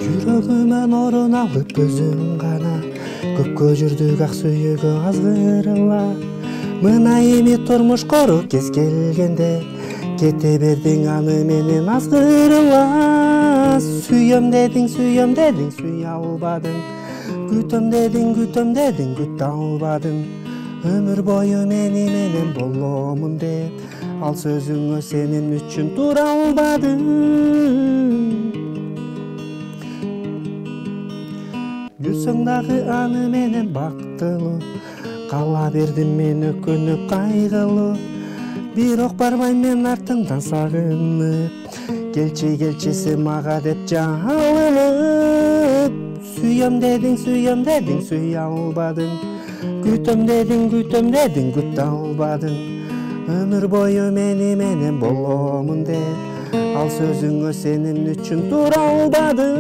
Жүрөгүмөн орун алып көзүң гана көпкө жүрдүк ак сүйүүгө азгырыла. Мына эми турмуш кору кез келгенде кете бердиң аны менен азгырыла. Сүйөм дедиң, сүйө албадың. Күтөм дедиң, күтө албадың. Өмүр бою мени менен боломун деп ал сөзүңө сенин үчүн тура албадың. Жүрсөң дагы аны менен бактылуу, кала бердим мен өкүнүп кайгылуу. Бирок барбайм мен артыңдан сагынып, келчи мага деп жалынып. Сүйөм дедиң, сүйө албадың. Күтөм дедиң, күтө албадың. Өмүр бою мени менен боломун деп ал сөзүңө сенин үчүн тура албадың.